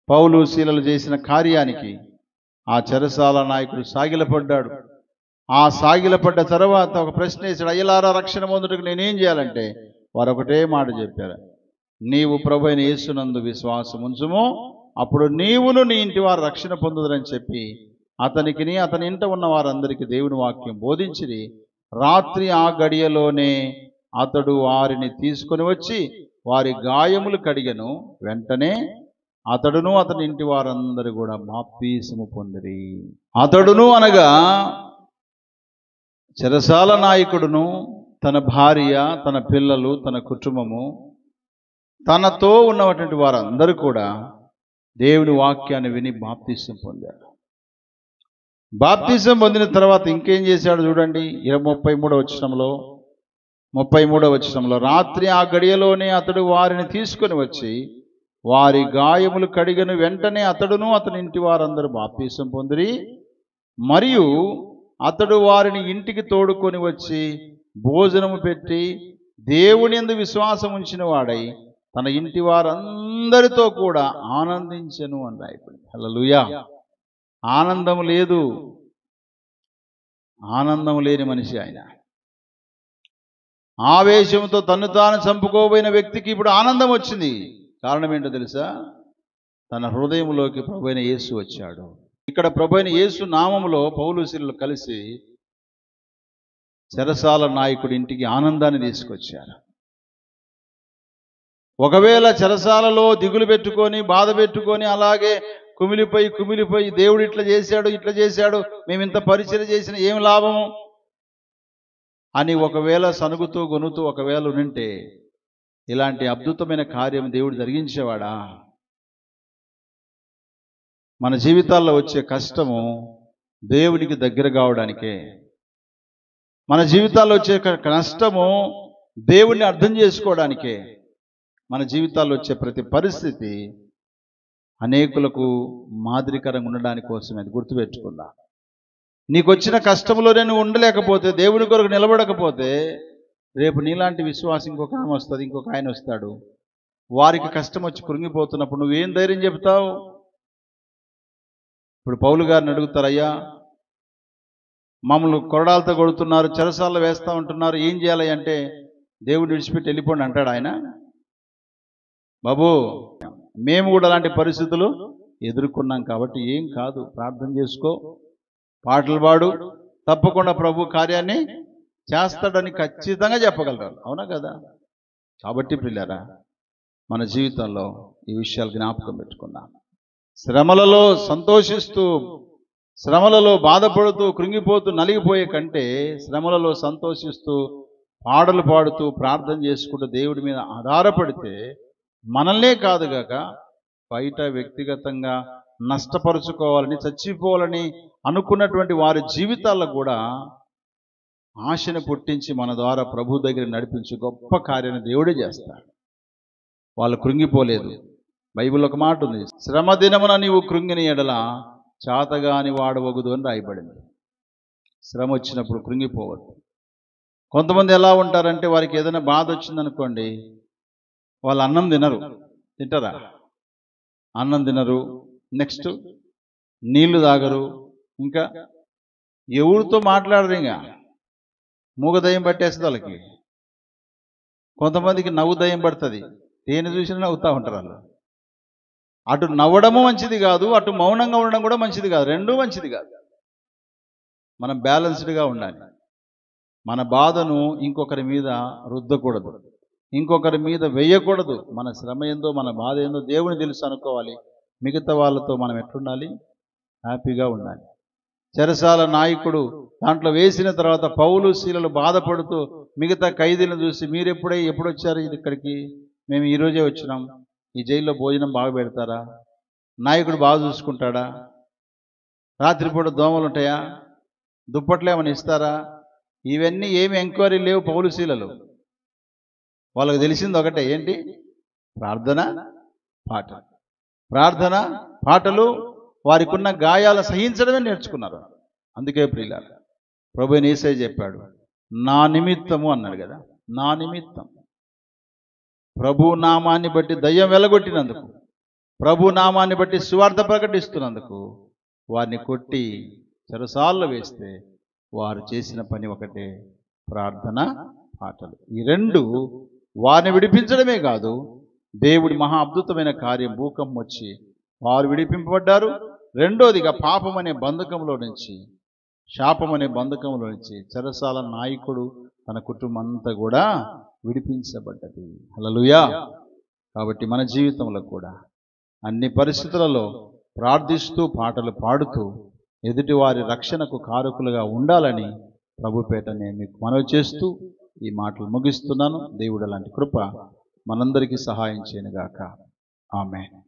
పౌలు శీలలు చేసిన కార్యానికి ఆ చెరసాల నాయకుడు సాగిలపడ్డాడు. ఆ సాగిలపడ్డ తర్వాత ఒక ప్రశ్న వేసాడు, అయ్యలారా రక్షణ పొందుటకు నేనేం చేయాలంటే వారు ఒకటే మాట చెప్పారు, నీవు ప్రభువైన యేసునందు విశ్వాసం ఉంచుము, అప్పుడు నీవును నీ ఇంటి వారు రక్షణ పొందుదరని చెప్పి అతనికిని అతని ఇంట ఉన్న వారందరికీ దేవుని వాక్యం బోధించిరి. రాత్రి ఆ గడియలోనే అతడు వారిని తీసుకొని వచ్చి వారి గాయములు కడిగెను. వెంటనే అతడును అతని ఇంటి వారందరూ కూడా బాప్తీసము పొందిరి. అతడును అనగా చెరసాల నాయకుడును, తన భార్య, తన పిల్లలు, తన కుటుంబము, తనతో ఉన్నటువంటి వారందరూ కూడా దేవుని వాక్యాన్ని విని బాప్తీసం పొందారు. బాప్తీసం పొందిన తర్వాత ఇంకేం చేశాడు చూడండి. 33వ వచనంలో రాత్రి ఆ గడియలోనే అతడు వారిని తీసుకొని వచ్చి వారి గాయములు కడిగను. వెంటనే అతడును అతని ఇంటి వారందరూ బాప్తీసం పొందిరి. మరియు అతడు వారిని ఇంటికి తోడుకొని వచ్చి భోజనము పెట్టి దేవుని యందు విశ్వాసం ఉంచిన వాడై తన ఇంటి వారందరితో కూడా ఆనందించెను అని రాయబడింది. హల్లెలూయా. ఆనందం లేదు, ఆనందం లేని మనిషి ఆయన. ఆవేశంతో తన్ను తాను చంపుకోబోయిన వ్యక్తికి ఇప్పుడు ఆనందం వచ్చింది. కారణం ఏంటో తెలుసా? తన హృదయంలోకి ప్రభువైన యేసు వచ్చాడు. ఇక్కడ ప్రభువైన యేసు నామములో పౌలు శీలలు కలిసి చెరసాల నాయకుడి ఇంటికి ఆనందాన్ని తీసుకొచ్చారు. ఒకవేళ చెరసాలలో దిగులు పెట్టుకొని బాధ పెట్టుకొని అలాగే కుమిలిపోయి దేవుడు ఇట్లా చేశాడు మేము ఇంత పరిచయం చేసిన ఏం లాభము అని ఒకవేళ సనుగుతూ గొనుతూ ఒకవేళ ఉంటే ఇలాంటి అద్భుతమైన కార్యం దేవుడు జరిగించేవాడా? మన జీవితాల్లో వచ్చే కష్టము దేవునికి దగ్గర కావడానికే. మన జీవితాల్లో వచ్చే కష్టము దేవుణ్ణి అర్థం చేసుకోవడానికే. మన జీవితాల్లో వచ్చే ప్రతి పరిస్థితి అనేకులకు మాదిరికరంగా ఉండడానికి కోసమే. అది గుర్తుపెట్టుకుందా? నీకు వచ్చిన కష్టంలోనే నువ్వు ఉండలేకపోతే, దేవుని కొరకు నిలబడకపోతే, రేపు నీలాంటి విశ్వాసం ఇంకొక ఆమె వస్తుంది, ఇంకొక ఆయన వస్తాడు. వారికి కష్టం వచ్చి కృంగిపోతున్నప్పుడు నువ్వేం ధైర్యం చెప్తావు? ఇప్పుడు పౌలు గారిని అడుగుతారు, అయ్యా మమ్మల్ని కొరడాలతో కొడుతున్నారు, చెరసాల్లో వేస్తూ ఉంటున్నారు, ఏం చేయాలి అంటే దేవుడు విడిచిపెట్టి వెళ్ళిపోండి అంటాడు ఆయన? బాబు, మేము కూడా అలాంటి పరిస్థితులు ఎదుర్కొన్నాం కాబట్టి ఏం కాదు, ప్రార్థన చేసుకో, పాటలు పాడు, తప్పకుండా ప్రభు కార్యాన్ని చేస్తాడని ఖచ్చితంగా చెప్పగలరు. అవునా కదా? కాబట్టి ప్రియులారా, మన జీవితంలో ఈ విషయాలు జ్ఞాపకం పెట్టుకుందాం. శ్రమలలో సంతోషిస్తూ, శ్రమలలో బాధపడుతూ, కృంగిపోతూ, నలిగిపోయే కంటే శ్రమలలో సంతోషిస్తూ, పాటలు పాడుతూ, ప్రార్థన చేసుకుంటూ దేవుడి మీద ఆధారపడితే మనల్నే కాదుగాక బయట వ్యక్తిగతంగా నష్టపరుచుకోవాలని, చచ్చిపోవాలని అనుకున్నటువంటి వారి జీవితాల్లో కూడా ఆశను పుట్టించి మన ద్వారా ప్రభు దగ్గర నడిపించి గొప్ప కార్యాన్ని దేవుడే చేస్తాడు. వాళ్ళు కృంగిపోలేదు. బైబిల్ ఒక మాట ఉంది, శ్రమ దినమున నీవు కృంగిన ఎడల చాతగాని వాడవగుదు అని రాయబడింది. శ్రమ వచ్చినప్పుడు కృంగిపోవద్దు. కొంతమంది ఎలా ఉంటారంటే వారికి ఏదైనా బాధ వచ్చిందనుకోండి, వాళ్ళు అన్నం తినరు. తింటారా? అన్నం తినరు, నెక్స్ట్ నీళ్లు తాగరు, ఇంకా ఎవరితో మాట్లాడరు. ఇంకా మూగదయం పట్టేస్తుంది వాళ్ళకి. కొంతమందికి నవ్వు దయం పడుతుంది, దేని చూసినా నవ్వుతూ ఉంటారు వాళ్ళు. అటు నవ్వడము మంచిది కాదు, అటు మౌనంగా ఉండడం కూడా మంచిది కాదు, రెండూ మంచిది కాదు. మనం బ్యాలెన్స్డ్గా ఉండాలి. మన బాధను ఇంకొకరి మీద రుద్దకూడదు, ఇంకొకరి మీద వేయకూడదు. మన శ్రమ ఏందో, మన బాధ ఏందో దేవుని తెలుసు అనుకోవాలి. మిగతా వాళ్ళతో మనం ఎట్లుండాలి? హ్యాపీగా ఉండాలి. చెరసాల నాయకుడు దాంట్లో వేసిన తర్వాత పౌలు శీలలు బాధపడుతూ మిగతా ఖైదీలను చూసి, మీరు ఎప్పుడు వచ్చారు ఇక్కడికి? మేము ఈరోజే వచ్చినాం. ఈ జైల్లో భోజనం బాగా పెడతారా? నాయకుడు బాగా చూసుకుంటాడా? రాత్రిపూట దోమలు ఉంటాయా? దుప్పట్లు ఏమైనా ఇస్తారా? ఇవన్నీ ఏమి ఎంక్వైరీ లేవు పౌలు శీలలు. వాళ్ళకి తెలిసింది ఒకటే, ఏంటి? ప్రార్థన, పాట. ప్రార్థన, పాటలు, వారికి ఉన్న గాయాలు సహించడమే నేర్చుకున్నారు. అందుకే ప్రియులారా, ప్రభువైన యేసయ్య చెప్పాడు, నా నిమిత్తము అన్నాడు కదా. నా నిమిత్తం, ప్రభు నామాన్ని బట్టి దయ్యం వెలగొట్టినందుకు, ప్రభు నామాన్ని బట్టి సువార్త ప్రకటిస్తున్నందుకు వారిని కొట్టి చెరసాల్లో వేస్తే వారు చేసిన పని ఒకటే, ప్రార్థన పాటలు. ఈ రెండు వారిని విడిపించడమే కాదు, దేవుడి మహా అద్భుతమైన కార్యం, భూకంపం వచ్చి వారు విడిపింపబడ్డారు. రెండోదిగా పాపం అనే బంధకంలో నుంచి, శాపం అనే బంధకంలో నుంచి చెరసాల నాయకుడు తన కుటుంబం అంతా కూడా విడిపించబడ్డది. హల్లెలూయా. కాబట్టి మన జీవితంలో కూడా అన్ని పరిస్థితులలో ప్రార్థిస్తూ పాటలు పాడుతూ ఎదుటివారి రక్షణకు కారకులుగా ఉండాలని ప్రభుపేట నేను మీకు మనవి చేస్తూ ఈ మాటలు ముగిస్తున్నాను. దేవుడు అలాంటి కృప మనందరికీ సహాయం చేయనుగాక. ఆమేన్.